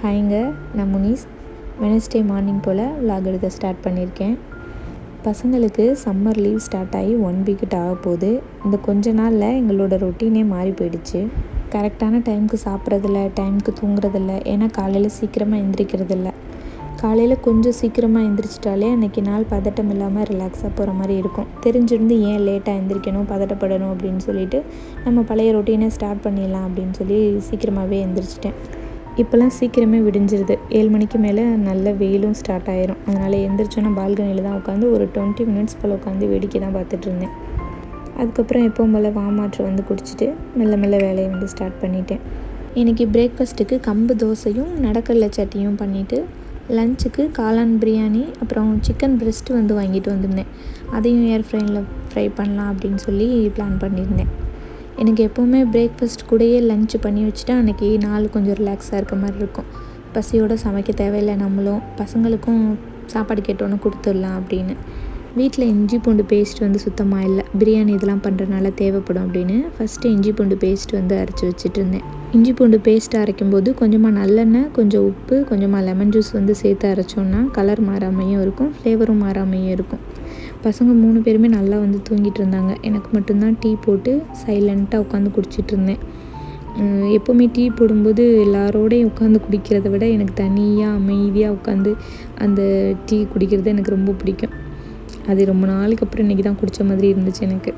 ஹாய்ங்க, நான் Munis. Wednesday morning போல் vlog எடுக்க start பண்ணியிருக்கேன். பசங்களுக்கு சம்மர் லீவ் ஸ்டார்ட் ஆகி 1 வீக்கிட்ட ஆக போகுது. இந்த கொஞ்ச நாளில் எங்களோட ரொட்டீனே மாறி போயிடுச்சு. கரெக்டான டைமுக்கு சாப்பிட்றதில்ல, டைமுக்கு தூங்குறதில்ல. ஏன்னா காலையில் சீக்கிரமாக எந்திரிக்கிறதில்ல. காலையில் கொஞ்சம் சீக்கிரமாக எந்திரிச்சிட்டாலே அன்றைக்கி நாள் பதட்டம் இல்லாமல் ரிலாக்ஸாக போகிற மாதிரி இருக்கும். தெரிஞ்சிருந்து ஏன் லேட்டாக எந்திரிக்கணும், பதட்டப்படணும் அப்படின்னு சொல்லிட்டு நம்ம பழைய ரொட்டீனை ஸ்டார்ட் பண்ணிடலாம் அப்படின்னு சொல்லி சீக்கிரமாகவே எந்திரிச்சிட்டேன். இப்போல்லாம் சீக்கிரமே விடிஞ்சிருது. 7 மணிக்கு மேலே நல்ல வெயிலும் ஸ்டார்ட் ஆயிரும். அதனால் எந்திரிச்சோன்னா பால்கனியில் தான் உட்காந்து ஒரு 20 மினிட்ஸ் போல் உட்காந்து வேடிக்கை தான் பார்த்துட்ருந்தேன். அதுக்கப்புறம் எப்பவும் போல் வாமாற்று வந்து குடிச்சிட்டு மெல்ல மெல்ல வேலையை வந்து ஸ்டார்ட் பண்ணிட்டேன். இன்றைக்கி பிரேக்ஃபாஸ்ட்டுக்கு கம்பு தோசையும் நடக்கடலை சட்னியும் பண்ணிவிட்டு, லஞ்சுக்கு காளான் பிரியாணி அப்புறம் சிக்கன் பிரெஸ்ட்டு வந்து வாங்கிட்டு வந்திருந்தேன். அதையும் ஏர் ஃப்ரையில் ஃப்ரை பண்ணலாம் அப்படின்னு சொல்லி பிளான் பண்ணியிருந்தேன். எனக்கு எப்போவுமே பிரேக்ஃபாஸ்ட் கூடயே லன்ச்சு பண்ணி வச்சுட்டா அன்றைக்கி நாள் கொஞ்சம் ரிலாக்ஸாக இருக்க மாதிரி இருக்கும். பசியோடு சமைக்க தேவையில்லை, நம்மளும் பசங்களுக்கும் சாப்பாடு கேட்டோன்னு கொடுத்துடலாம் அப்படின்னு. வீட்டில் இஞ்சி பூண்டு பேஸ்ட் வந்து சுத்தமாக இல்லை. பிரியாணி இதெல்லாம் பண்ணுறதுனால தேவைப்படும் அப்படின்னு ஃபஸ்ட்டு இஞ்சி பூண்டு பேஸ்ட் வந்து அரைச்சி வச்சுட்டு இருந்தேன். இஞ்சி பூண்டு பேஸ்ட் அரைக்கும்போது கொஞ்சமாக நல்லெண்ணெய், கொஞ்சம் உப்பு, கொஞ்சமாக லெமன் ஜூஸ் வந்து சேர்த்து அரைச்சோன்னா கலர் மாறாமையும் இருக்கும், ஃப்ளேவரும் மாறாமையும் இருக்கும். பசங்க 3 பேருமே நல்லா வந்து தூங்கிட்டு இருந்தாங்க. எனக்கு மட்டும்தான் டீ போட்டு சைலண்ட்டாக உட்காந்து குடிச்சிட்டு இருந்தேன். எப்போவுமே டீ போடும்போது எல்லாரோடையும் உட்காந்து குடிக்கிறத விட எனக்கு தனியாக அமைதியாக உட்காந்து அந்த டீ குடிக்கிறது எனக்கு ரொம்ப பிடிக்கும். அது ரொம்ப நாளைக்கு அப்புறம் இன்றைக்கி தான் குடித்த மாதிரி இருந்துச்சு எனக்கு.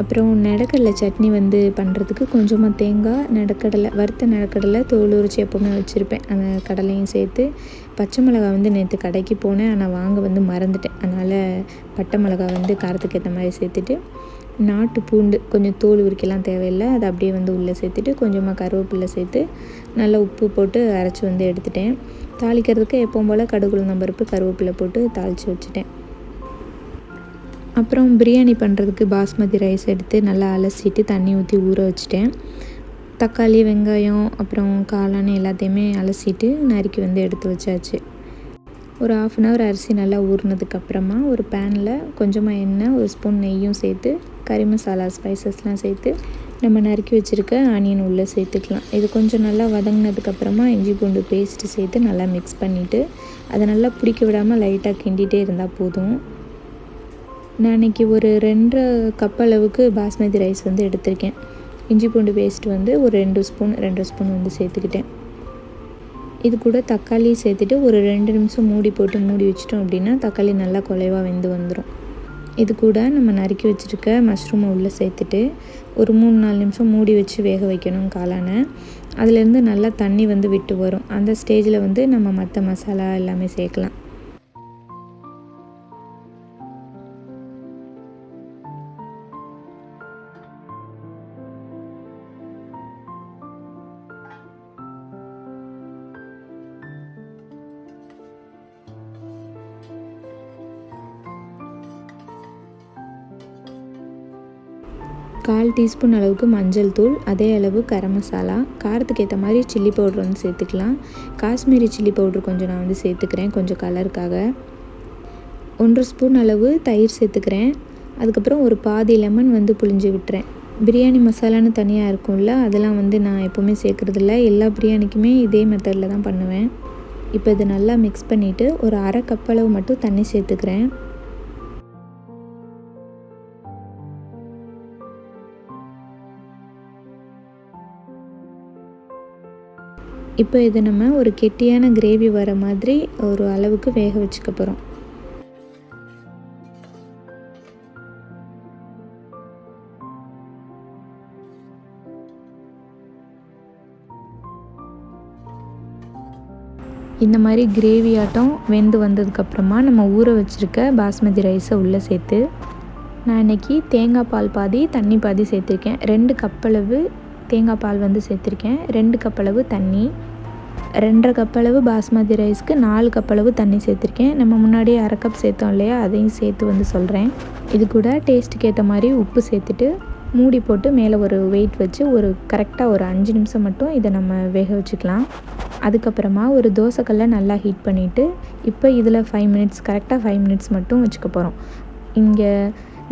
அப்புறம் நடக்கடலை சட்னி வந்து பண்ணுறதுக்கு கொஞ்சமாக தேங்காய், நடக்கடலை, வறுத்த நடக்கடலை தோல் உரித்து எப்போவுமே வச்சுருப்பேன். அந்த கடலையும் சேர்த்து, பச்சை மிளகாய் வந்து நேற்று கடைக்கு போனேன், ஆனால் வாங்க வந்து மறந்துட்டேன். அதனால் பட்டை மிளகாய் வந்து காரத்துக்கு ஏற்ற மாதிரி சேர்த்துட்டு, நாட்டு பூண்டு கொஞ்சம் தோல் உரிக்கலாம் தேவையில்லை, அதை அப்படியே வந்து உள்ளே சேர்த்துட்டு கொஞ்சமாக கருவேப்பிலை சேர்த்து நல்லா உப்பு போட்டு அரைச்சி வந்து எடுத்துட்டேன். தாளிக்கிறதுக்கு எப்பவும் போல் கடுகு, உளுந்தம் பருப்பு, கருவேப்பிலை போட்டு தாளித்து வச்சுட்டேன். அப்புறம் பிரியாணி பண்ணுறதுக்கு பாஸ்மதி ரைஸ் எடுத்து நல்லா அலசிட்டு தண்ணி ஊற்றி ஊற வச்சுட்டேன். தக்காளி, வெங்காயம், அப்புறம் காளான் எல்லாத்தையுமே அலசிட்டு நறுக்கி வந்து எடுத்து வச்சாச்சு. ஒரு 1/2 hour அரிசி நல்லா ஊறினதுக்கப்புறமா ஒரு பேனில் கொஞ்சமாக எண்ணெய், ஒரு ஸ்பூன் நெய்யும் சேர்த்து கறி மசாலா ஸ்பைசஸ்லாம் சேர்த்து நம்ம நறுக்கி வச்சுருக்க ஆனியன் உள்ளே சேர்த்துக்கலாம். இது கொஞ்சம் நல்லா வதங்கினதுக்கப்புறமா இஞ்சி பூண்டு பேஸ்ட்டு சேர்த்து நல்லா மிக்ஸ் பண்ணிவிட்டு அதை நல்லா பிடிக்க விடாமல் லைட்டாக கிண்டிகிட்டே இருந்தால் போதும். நான் இன்றைக்கி ஒரு 2.5 கப் அளவுக்கு பாஸ்மதி ரைஸ் வந்து எடுத்திருக்கேன். இஞ்சி பூண்டு பேஸ்ட் வந்து ஒரு 2 ஸ்பூன் வந்து சேர்த்துக்கிட்டேன். இது கூட தக்காளி சேர்த்துட்டு ஒரு 2 நிமிஷம் மூடி வச்சிட்டோம் அப்படின்னா தக்காளி நல்லா குலைவாக வெந்து வந்துடும். இது கூட நம்ம நறுக்கி வச்சுருக்க மஷ்ரூமை உள்ளே சேர்த்துட்டு ஒரு 3-4 நிமிஷம் மூடி வச்சு வேக வைக்கணும் காளானை. அதுலேருந்து நல்லா தண்ணி வந்து விட்டு வரும். அந்த ஸ்டேஜில் வந்து நம்ம மற்ற மசாலா எல்லாமே சேர்க்கலாம். கால் டீஸ்பூன் அளவுக்கு மஞ்சள் தூள், அதே அளவு கரம் மசாலா, காரத்துக்கு ஏற்ற மாதிரி சில்லி பவுட்ரு வந்து சேர்த்துக்கலாம். காஷ்மீரி சில்லி பவுட்ரு கொஞ்சம் நான் வந்து சேர்த்துக்கிறேன் கொஞ்சம் கலருக்காக. 1 ஸ்பூன் அளவு தயிர் சேர்த்துக்கிறேன். அதுக்கப்புறம் ஒரு பாதி லெமன் வந்து புழிஞ்சு விட்டுறேன். பிரியாணி மசாலான்னு தனியாக இருக்கும்ல, அதெல்லாம் வந்து நான் எப்போவுமே சேர்க்குறதில்ல. எல்லா பிரியாணிக்குமே இதே மெத்தடில் தான் பண்ணுவேன். இப்போ இது நல்லா மிக்ஸ் பண்ணிவிட்டு ஒரு 1/2 கப் அளவு மட்டும் தண்ணி சேர்த்துக்கிறேன். இப்போ இதை நம்ம ஒரு கெட்டியான கிரேவி வர மாதிரி ஒரு அளவுக்கு வேக வச்சுக்க போகிறோம். இந்த மாதிரி கிரேவி ஆட்டம் வெந்து வந்ததுக்கப்புறமா நம்ம ஊற வச்சுருக்க பாஸ்மதி ரைஸை உள்ளே சேர்த்து, நான் இன்றைக்கி தேங்காய் பால் பாதி தண்ணி பாதி சேர்த்துருக்கேன். 2 கப் அளவு தேங்காய் பால் வந்து சேர்த்துருக்கேன். 2 கப் அளவு தண்ணி, 2.5 கப் அளவு பாஸ்மதி ரைஸ்க்கு 4 கப் அளவு தண்ணி சேர்த்துருக்கேன். நம்ம முன்னாடியே 1/2 கப் சேர்த்தோம் இல்லையா, அதையும் சேர்த்து வந்து சொல்கிறேன். இது கூட டேஸ்ட்டுக்கு ஏற்ற மாதிரி உப்பு சேர்த்துட்டு மூடி போட்டு மேலே ஒரு வெயிட் வச்சு கரெக்டாக ஒரு 5 நிமிஷம் மட்டும் இதை நம்ம வேக வச்சுக்கலாம். அதுக்கப்புறமா ஒரு தோசைக்கல்லை நல்லா ஹீட் பண்ணிவிட்டு இப்போ இதில் 5 மினிட்ஸ் கரெக்டாக 5 மினிட்ஸ் மட்டும் வச்சுக்க போகிறோம். இங்கே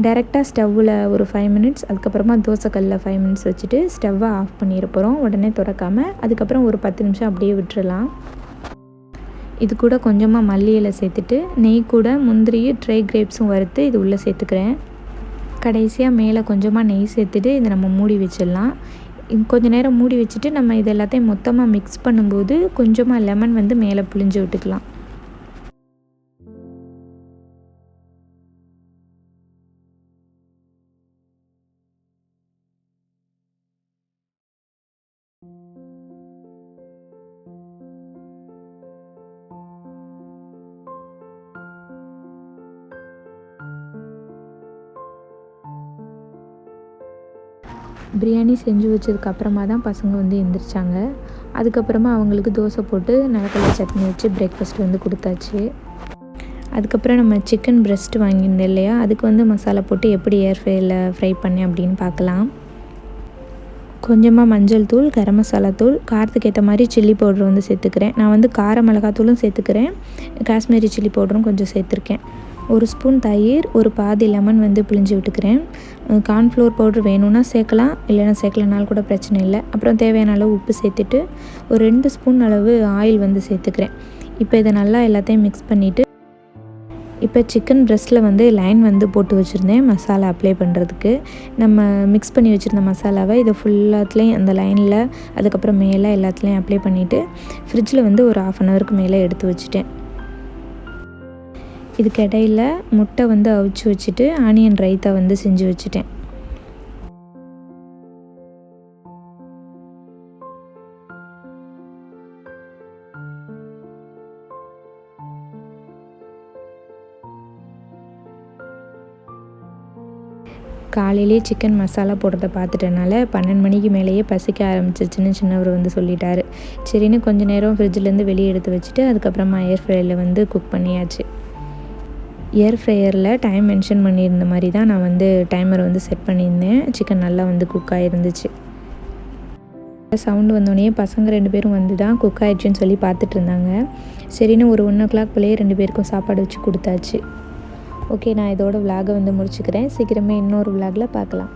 டைரெக்டாக ஸ்டவ்வில் ஒரு 5 மினிட்ஸ், அதுக்கப்புறமா தோசைக்கல்லில் 5 மினிட்ஸ் வச்சுட்டு ஸ்டவ்வை ஆஃப் பண்ணிட போகிறோம். உடனே திறக்காமல் அதுக்கப்புறம் ஒரு 10 நிமிஷம் அப்படியே விட்டுறலாம். இது கூட கொஞ்சமாக மல்லி இலை சேர்த்துட்டு நெய் கூட முந்திரியும் ட்ரை கிரேப்ஸும் வறுத்து இது உள்ளே சேர்த்துக்கிறேன். கடைசியாக மேலே கொஞ்சமாக நெய் சேர்த்துட்டு இதை நம்ம மூடி வச்சிடலாம். கொஞ்சம் நேரம் மூடி வச்சுட்டு நம்ம இது எல்லாத்தையும் மொத்தமாக மிக்ஸ் பண்ணும்போது கொஞ்சமாக லெமன் வந்து மேலே புழிஞ்சு விட்டுக்கலாம். பிரியாணி செஞ்சு வச்சதுக்கப்புறமா தான் பசங்க வந்து எந்திரிச்சாங்க. அதுக்கப்புறமா அவங்களுக்கு தோசை போட்டு நிலக்கடலை சட்னி வச்சு பிரேக்ஃபாஸ்ட் வந்து கொடுத்தாச்சு. அதுக்கப்புறம் நம்ம சிக்கன் பிரெஸ்ட் வாங்கியிருந்தோம் இல்லையா, அதுக்கு வந்து மசாலா போட்டு எப்படி ஏர் ஃப்ரையில் ஃப்ரை பண்ணேன் அப்படின்னு பார்க்கலாம். கொஞ்சமாக மஞ்சள் தூள், கரம் மசாலா தூள், காரத்துக்கு ஏற்ற மாதிரி சில்லி பவுட்ரு வந்து சேர்த்துக்கிறேன். நான் வந்து கார மிளகாத்தூளும் சேர்த்துக்கிறேன், காஷ்மீரி சில்லி பவுடரும் கொஞ்சம் சேர்த்துருக்கேன். ஒரு ஸ்பூன் தயிர், ஒரு பாதி லெமன் வந்து பிழிஞ்சு விட்டுக்கிறேன். கார்ன்ஃப்ளவர் பவுட்ரு வேணும்னா சேர்க்கலாம், இல்லைனா சேர்க்கலனாலும் கூட பிரச்சனை இல்லை. அப்புறம் தேவையான அளவு உப்பு சேர்த்துட்டு ஒரு 2 ஸ்பூன் அளவு ஆயில் வந்து சேர்த்துக்கிறேன். இப்போ இதை நல்லா எல்லாத்தையும் மிக்ஸ் பண்ணிவிட்டு இப்போ சிக்கன் பிரெஸ்ட்டில் வந்து லைன் வந்து போட்டு வச்சுருந்தேன் மசாலா அப்ளை பண்ணுறதுக்கு. நம்ம மிக்ஸ் பண்ணி வச்சுருந்த மசாலாவை இதை ஃபுல்லாத்துலேயும் அந்த லைனில் அதுக்கப்புறம் மேலே எல்லாத்துலேயும் அப்ளை பண்ணிவிட்டு ஃப்ரிட்ஜில் வந்து ஒரு 1/2 அன் ஹவருக்கு மேலே எடுத்து வச்சுட்டேன். இதுக்கு இடையில் முட்டை வந்து அவிச்சு வச்சுட்டு ஆனியன் ரைத்தா வந்து செஞ்சு வச்சுட்டேன். காலையிலே சிக்கன் மசாலா போடுறத பார்த்துட்டனால 12 மணிக்கு மேலேயே பசிக்க ஆரம்பிச்சிருச்சுன்னு சின்னவர் வந்து சொல்லிட்டாரு. சரின்னு கொஞ்சம் நேரம் ஃப்ரிட்ஜிலேருந்து வெளியே எடுத்து வச்சுட்டு அதுக்கப்புறமா ஏர் ஃப்ரையரில் வந்து குக் பண்ணியாச்சு. ஏர் ஃப்ரையரில் டைம் மென்ஷன் பண்ணியிருந்த மாதிரி தான் நான் வந்து டைமர் வந்து செட் பண்ணியிருந்தேன். சிக்கன் நல்லா வந்து குக் ஆகிருந்துச்சு. சவுண்டு வந்தோடனே பசங்க 2 பேரும் வந்து தான் குக் ஆகிடுச்சின்னு சொல்லி பார்த்துட்டு இருந்தாங்க. சரின்னு ஒரு 1 o'clock போலேயே 2 பேருக்கும் சாப்பாடு வச்சு கொடுத்தாச்சு. ஓகே, நான் இதோட விலாகை வந்து முடிச்சுக்கிறேன். சீக்கிரமே இன்னொரு விலாகில் பார்க்கலாம்.